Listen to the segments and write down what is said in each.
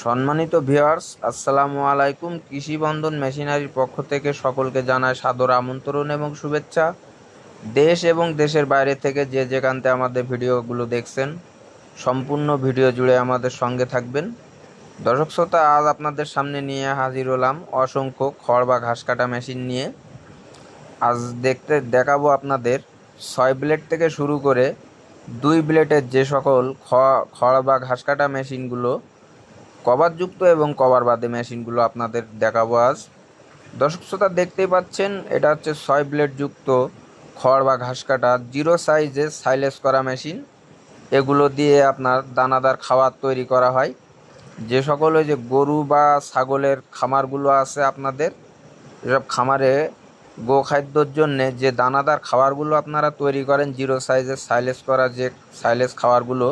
সম্মানিত ভিউয়ার্স, আসসালামু আলাইকুম। কৃষি বন্ধন মেশিনারির পক্ষ থেকে সকলকে জানায় সাদর আমন্ত্রণ এবং শুভেচ্ছা। দেশ এবং দেশের বাইরে থেকে যে যেখানতে আমাদের ভিডিওগুলো দেখছেন, সম্পূর্ণ ভিডিও জুড়ে আমাদের সঙ্গে থাকবেন। দর্শক শ্রোতা, আজ আপনাদের সামনে নিয়ে হাজির হলাম অসংখ্য খড় বা ঘাস কাটা মেশিন নিয়ে। আজ দেখাবো আপনাদের 6 ব্লেড থেকে শুরু করে 2 ব্লেডের যে সকল খড় বা ঘাস কাটা মেশিনগুলো, কভারযুক্ত এবং কভার বাদে মেশিনগুলো আপনাদের দেখাবো আজ। দর্শক শ্রোতা, দেখতেই পাচ্ছেন এটা হচ্ছে 6 ব্লেড যুক্ত খড় বা ঘাস কাটা জিরো সাইজে সাইলেজ করা মেশিন। এগুলো দিয়ে আপনার দানাদার খাবার তৈরি করা হয়। যে সকল ওই যে গরু বা ছাগলের খামারগুলো আছে আপনাদের, এসব খামারে গোখাদ্যর জন্যে যে দানাদার খাবারগুলো আপনারা তৈরি করেন, জিরো সাইজে সাইলেজ করা যে সাইলেজ খাবারগুলো,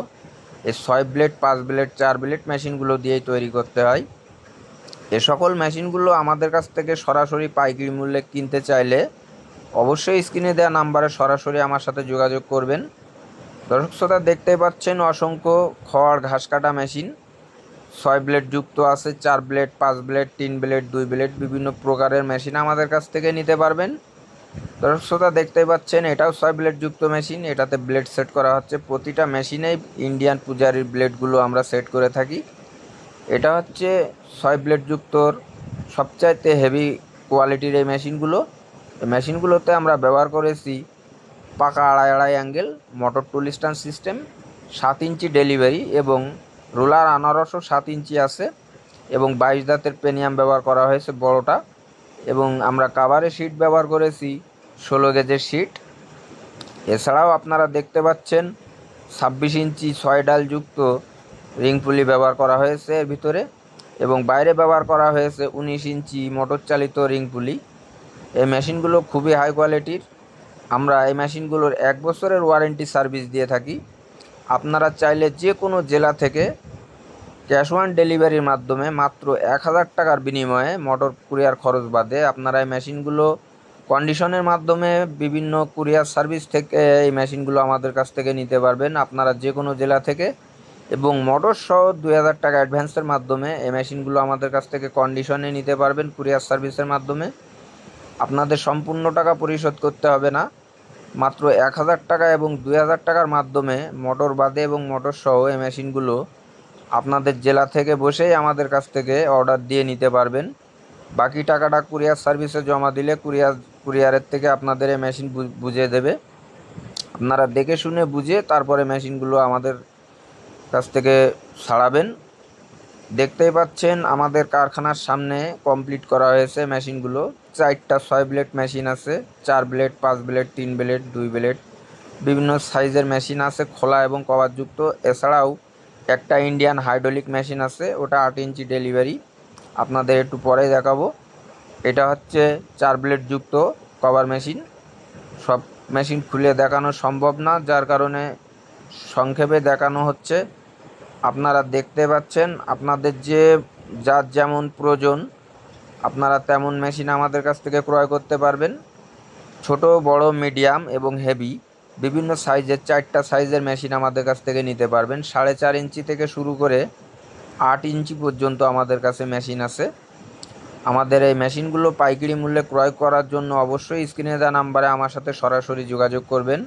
এই 6 ব্লেড 5 ব্লেড 4 ব্লেড মেশিনগুলো দিয়েই তৈরি করতে হয়। এ সকল মেশিনগুলো আমাদের কাছ থেকে সরাসরি পাইকারি মূল্যে কিনতে চাইলে অবশ্যই স্ক্রিনে দেওয়া নাম্বারে সরাসরি আমার সাথে যোগাযোগ করবেন। দর্শক শ্রোতা, দেখতেই পাচ্ছেন অসংখ্য খড় ঘাস কাটা মেশিন 6 ব্লেড যুক্ত আছে, 4 ব্লেড 5 ব্লেড 3 ব্লেড 2 ব্লেড বিভিন্ন প্রকারের মেশিন আমাদের কাছ থেকে নিতে পারবেন। দর্শক শ্রোতা, দেখতেই পাচ্ছেন এটাও 6 ব্লেড যুক্ত মেশিন। এটাতে ব্লেড সেট করা হচ্ছে, প্রতিটা মেশিনেই ইন্ডিয়ান পূজারির ব্লেডগুলো আমরা সেট করে থাকি। এটা হচ্ছে 6 ব্লেড যুক্তর সবচাইতে হেভি কোয়ালিটির এই মেশিনগুলো। এই মেশিনগুলোতে আমরা ব্যবহার করেছি পাকা 2.5 অ্যাঙ্গেল মোটর টুল স্ট্যান্ড সিস্টেম, 7 ইঞ্চি ডেলিভারি এবং রোলার আনারসও 7 ইঞ্চি আছে এবং 22 দাঁতের পেনিয়াম ব্যবহার করা হয়েছে বড়টা। এবং আমরা কাভারে শিট ব্যবহার করেছি 16 গেজের শিট। এছাড়াও আপনারা দেখতে পাচ্ছেন 26 ইঞ্চি 6 ডাল যুক্ত রিং পুলি ব্যবহার করা হয়েছে এর ভিতরে, এবং বাইরে ব্যবহার করা হয়েছে 19 ইঞ্চি মোটর চালিত রিং পুলি। এই মেশিনগুলো খুবই হাই কোয়ালিটির। আমরা এই মেশিনগুলোর 1 বছরের ওয়ারেন্টি সার্ভিস দিয়ে থাকি। আপনারা চাইলে যে কোনো জেলা থেকে ক্যাশ অন ডেলিভারির মাধ্যমে মাত্র 1000 টাকার বিনিময়ে মোটর কুরিয়ার খরচ বাদে আপনারা এই মেশিনগুলো কন্ডিশনের মাধ্যমে বিভিন্ন কুরিয়ার সার্ভিস থেকে এই মেশিনগুলো আমাদের কাছ থেকে নিতে পারবেন। আপনারা যে কোনো জেলা থেকে এবং মোটর সহ 2000 টাকা অ্যাডভান্সের মাধ্যমে এই মেশিনগুলো আমাদের কাছ থেকে কন্ডিশনে নিতে পারবেন কুরিয়ার সার্ভিসের মাধ্যমে। আপনাদের সম্পূর্ণ টাকা পরিশোধ করতে হবে না, মাত্র 1000 টাকা এবং 2000 টাকার মাধ্যমে মোটর বাদে এবং মোটর সহ এই মেশিনগুলো আপনাদের জেলা থেকে বসেই আমাদের কাছ থেকে অর্ডার দিয়ে নিতে পারবেন। বাকি টাকাটা কুরিয়ার সার্ভিসে জমা দিলে কুরিয়ারের থেকে আপনাদের এই মেশিন বুঝিয়ে দেবে। আপনারা দেখে শুনে বুঝে তারপরে মেশিনগুলো আমাদের কাছ থেকে ছাড়াবেন। দেখতেই পাচ্ছেন আমাদের কারখানার সামনে কমপ্লিট করা হয়েছে মেশিনগুলো। 4টা 6 ব্লেড মেশিন আছে, 4 ব্লেড 5 ব্লেড 3 ব্লেড 2 ব্লেড বিভিন্ন সাইজের মেশিন আছে, খোলা এবং কভারযুক্ত। এছাড়াও একটা ইন্ডিয়ান হাইড্রোলিক মেশিন আছে, ওটা 8 ইঞ্চি ডেলিভারি, আপনাদের একটু পরে দেখাবো। এটা হচ্ছে 4 ব্লেড যুক্ত কভার মেশিন। সব মেশিন খুলে দেখানো সম্ভব না, যার কারণে সংক্ষেপে দেখানো হচ্ছে। আপনারা দেখতে পাচ্ছেন আপনাদের যার যেমন প্রয়োজন আপনারা তেমন মেশিন আমাদের কাছ থেকে ক্রয় করতে পারবেন। ছোট বড় মিডিয়াম এবং হেভি বিভিন্ন সাইজের 4টা সাইজের মেশিন আমাদের কাছ থেকে নিতে পারবেন। 4.5 ইঞ্চি থেকে শুরু করে 8 ইঞ্চি পর্যন্ত আমাদের কাছে মেশিন আছে। আমাদের এই মেশিনগুলো পাইকারি মূল্যে ক্রয় করার জন্য অবশ্যই স্ক্রিনে দেওয়া নাম্বারে আমার সাথে সরাসরি যোগাযোগ করবেন।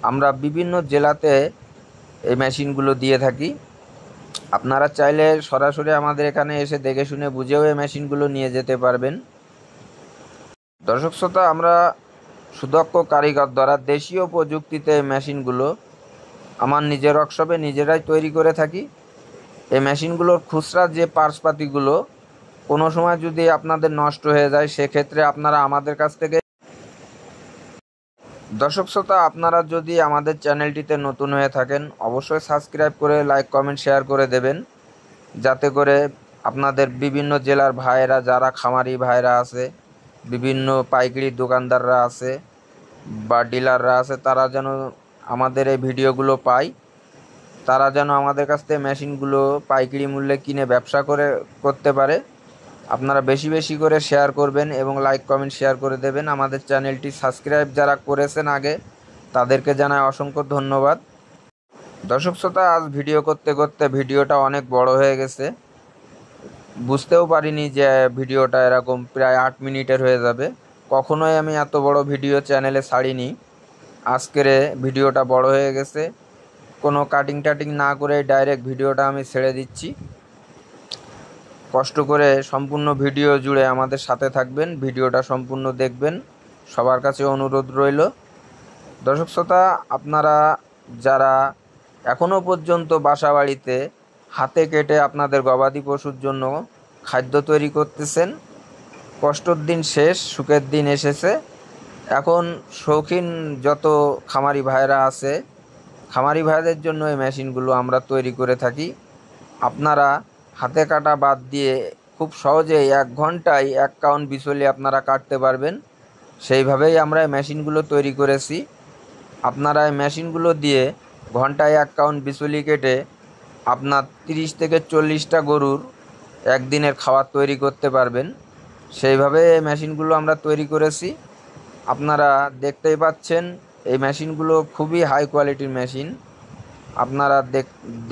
আমরা বিভিন্ন জেলাতে এই মেশিনগুলো দিয়ে থাকি। আপনারা চাইলে সরাসরি আমাদের এখানে এসে দেখে শুনে বুঝেও এই মেশিনগুলো নিয়ে যেতে পারবেন। দর্শক শ্রোতা, আমরা সুদক্ষ কারিগর দ্বারা দেশীয় প্রযুক্তিতে এই মেশিনগুলো আমার নিজের ওয়ার্কশপে নিজেরাই তৈরি করে থাকি। এই মেশিনগুলোর খুচরা যে পার্টসপাতিগুলো কোনো সময় যদি আপনাদের নষ্ট হয়ে যায়, সেক্ষেত্রে আপনারা আমাদের কাছ থেকে। দর্শক শ্রোতা, আপনারা যদি আমাদের চ্যানেলটিতে নতুন হয়ে থাকেন অবশ্যই সাবস্ক্রাইব করে লাইক কমেন্ট শেয়ার করে দেবেন, যাতে করে আপনাদের বিভিন্ন জেলার ভাইয়েরা, যারা খামারি ভাইরা আছে, বিভিন্ন পাইকারি দোকানদাররা আছে বা ডিলাররা আছে, তারা যেন আমাদের এই ভিডিওগুলো পায়, তারা যেন আমাদের কাছ থেকে মেশিনগুলো পাইকারি মূল্যে কিনে ব্যবসা করতে পারে। আপনারা বেশি বেশি করে শেয়ার করবেন এবং লাইক কমেন্ট শেয়ার করে দেবেন। আমাদের চ্যানেলটি সাবস্ক্রাইব যারা করেছেন আগে, তাদেরকে জানাই অসংখ্য ধন্যবাদ। দর্শক শ্রোতা, আজ ভিডিও করতে করতে ভিডিওটা অনেক বড় হয়ে গেছে। বুঝতেও পারিনি যে ভিডিওটা এরকম প্রায় 8 মিনিটের হয়ে যাবে। কখনোই আমি এত বড় ভিডিও চ্যানেলে ছাড়িনি। আজকের ভিডিওটা বড় হয়ে গেছে, কোনো কাটিং টাটিং না করে ডাইরেক্ট ভিডিওটা আমি ছেড়ে দিচ্ছি। কষ্ট করে সম্পূর্ণ ভিডিও জুড়ে আমাদের সাথে থাকবেন, ভিডিওটা সম্পূর্ণ দেখবেন, সবার কাছে অনুরোধ রইল। দর্শক শ্রোতা, আপনারা যারা এখনও পর্যন্ত বাসা বাড়িতে হাতে কেটে আপনাদের গবাদি পশুর জন্য খাদ্য তৈরি করতেছেন, কষ্টর দিন শেষ, সুখের দিন এসেছে। এখন শৌখিন যত খামারি ভাইরা আছে, খামারি ভাইদের জন্য এই মেশিনগুলো আমরা তৈরি করে থাকি। আপনারা হাতে কাটা বাদ দিয়ে খুব সহজেই 1 ঘন্টায় 1 কাউন্ট বিচুলি আপনারা কাটতে পারবেন। সেইভাবেই আমরা এই মেশিনগুলো তৈরি করেছি। আপনারা এই মেশিনগুলো দিয়ে ঘন্টায় 1 কাউন্ট বিচুলি কেটে আপনার 30 থেকে 40টা গরুর একদিনের খাবার তৈরি করতে পারবেন। সেইভাবে এই মেশিনগুলো আমরা তৈরি করেছি। আপনারা দেখতেই পাচ্ছেন এই মেশিনগুলো খুবই হাই কোয়ালিটির মেশিন। আপনারা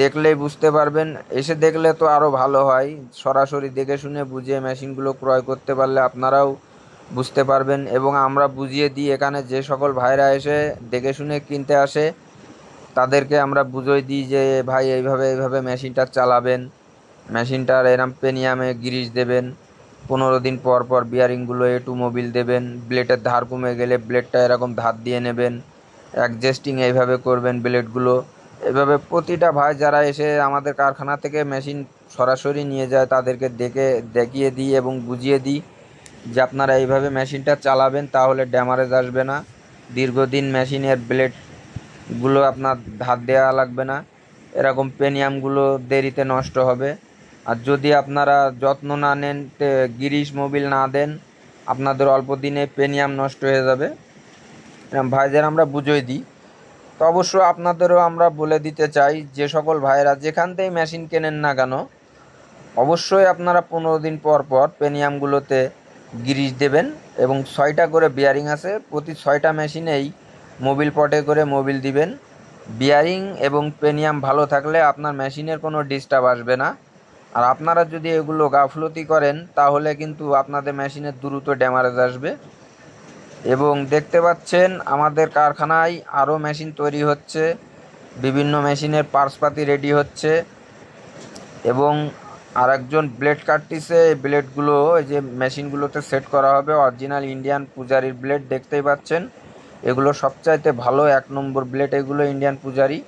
দেখলেই বুঝতে পারবেন, এসে দেখলে তো আরও ভালো হয়। সরাসরি দেখে শুনে বুঝে মেশিনগুলো ক্রয় করতে পারলে আপনারাও বুঝতে পারবেন, এবং আমরা বুঝিয়ে দিই। এখানে যে সকল ভাইরা এসে দেখে শুনে কিনতে আসে তাদেরকে আমরা বুঝিয়ে দিই যে ভাই এইভাবে এইভাবে মেশিনটা চালাবেন, মেশিনটার এরম পেনিয়ামে গ্রিস দেবেন, 15 দিন পর পর বিয়ারিংগুলো একটু মোবিল দেবেন, ব্লেডের ধার কমে গেলে ব্লেডটা এরকম ধার দিয়ে নেবেন, অ্যাডজাস্টিং এইভাবে করবেন ব্লেডগুলো। এভাবে প্রতিটা ভাই যারা এসে আমাদের কারখানা থেকে মেশিন সরাসরি নিয়ে যায় তাদেরকে দেখিয়ে দিই এবং বুঝিয়ে দিই যে আপনারা এইভাবে মেশিনটা চালাবেন, তাহলে ড্যামারেজ আসবে না, দীর্ঘদিন মেশিনের ব্লেডগুলো আপনার ধার দেওয়া লাগবে না, এরকম পেনিয়ামগুলো দেরিতে নষ্ট হবে। আর যদি আপনারা যত্ন না নেন, গিরিশ মোবিল না দেন, আপনাদের অল্প দিনে পেনিয়াম নষ্ট হয়ে যাবে। ভাইদের আমরা বুঝিয়ে দিই। তো অবশ্য আপনাদেরও আমরা বলে দিতে চাই, যে সকল ভাইরা যেখান থেকেই মেশিন কেনেন না কেন, অবশ্যই আপনারা 15 দিন পর পর পেনিয়ামগুলোতে গ্রিস দেবেন। এবং 6টা করে বিয়ারিং আছে, প্রতি 6টা মেশিনেই মোবিল পটে করে মোবিল দিবেন। বিয়ারিং এবং পেনিয়াম ভালো থাকলে আপনার মেশিনের কোনো ডিস্টার্ব আসবে না। আর আপনারা যদি এগুলো গাফলতি করেন তাহলে কিন্তু আপনাদের মেশিনের দ্রুত ড্যামারেজ আসবে। এবং দেখতে পাচ্ছেন আমাদের কারখানায় আরও মেশিন তৈরি হচ্ছে, বিভিন্ন মেশিনের পার্টসপাতি রেডি হচ্ছে, এবং আরেকজন ব্লেড কাটতেছে। এই ব্লেডগুলো এই যে মেশিনগুলোতে সেট করা হবে, অরিজিনাল ইন্ডিয়ান পূজারির ব্লেড দেখতেই পাচ্ছেন। এগুলো সবচাইতে ভালো 1 নম্বর ব্লেড, এগুলো ইন্ডিয়ান পূজারি।